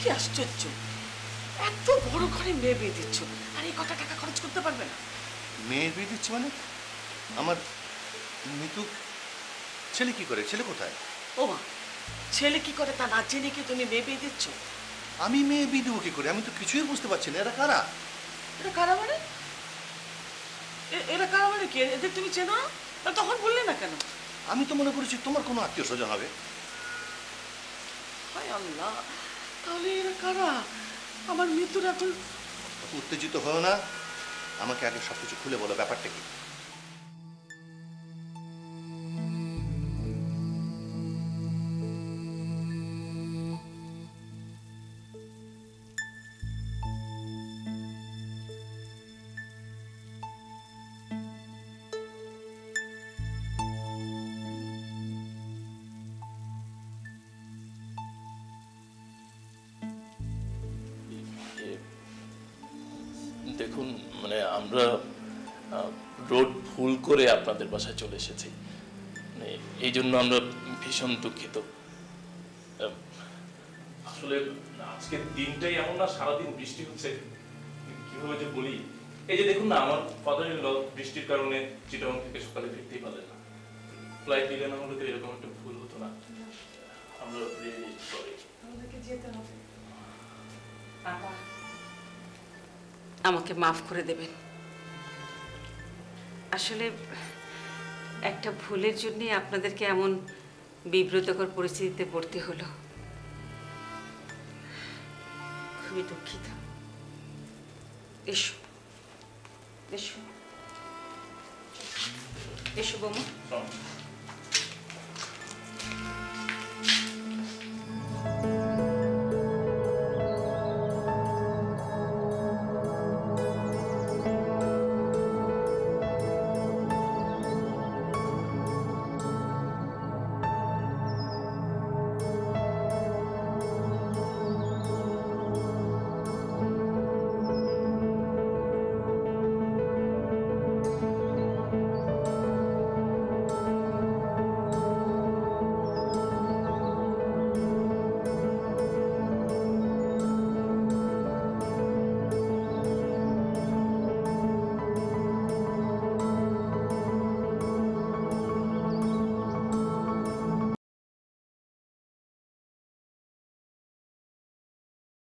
কি আশ্চর্য, এত বড় ঘরে মেয়ে বিয়ে দিচ্ছ আর এই কটা টাকা খরচ করতে পারবে না? মেয়ের বিয়ে দিচ্ছি মানে? আমার মিতু ছেলে কি করে? ছেলে কোথায়? ও মা, ছেলে কি করে তা না জেনে কি তুমি মেয়ে বিয়ে দিচ্ছ? আমি মেয়ে বিয়ে দেবো কি করে? আমি তো কিছুই বুঝতে পারছি না। এরা কারা? এটা কারা মানে? এরা কারা মানে কি? এদের তুমি চেনো না? তখন বললে না কেন? আমি তো মনে করেছি তোমার কোনো আত্মীয় স্বজন হবে। হায় আল্লাহ, তাহলে এরা কারা? আমার মৃত্যুর এখন উত্তেজিত হও না, আমাকে আগে সবকিছু খুলে বলো, ব্যাপারটা কি? দেখুন, মানে আমরা রোড ভুল করে আপনাদের বাসায় চলে এসেছি, এই জন্য আমরা ভীষণ দুঃখিত। আসলে আজকের দিনটাই এমন না, সারাদিন বৃষ্টি হচ্ছে, কিভাবে যে বলি। এই যে দেখুন না, আমার ফাদার ইন ল বৃষ্টির কারণে চিটাগং থেকে সকালে ফিরতেই পারলেন না। ফ্লাইট দিলে না হলে তো এরকম একটা ভুল হতো না। আমরা রিয়েলি সরি। আমাদেরকে যেতে হবে। আমাকে মাফ করে দেবেন। আসলে একটা ভুলের জন্য আপনাদেরকে এমন বিব্রতকর পরিস্থিতিতে পড়তে হলো। খুবই দুঃখিত। এসো এসো এসো বৌমা।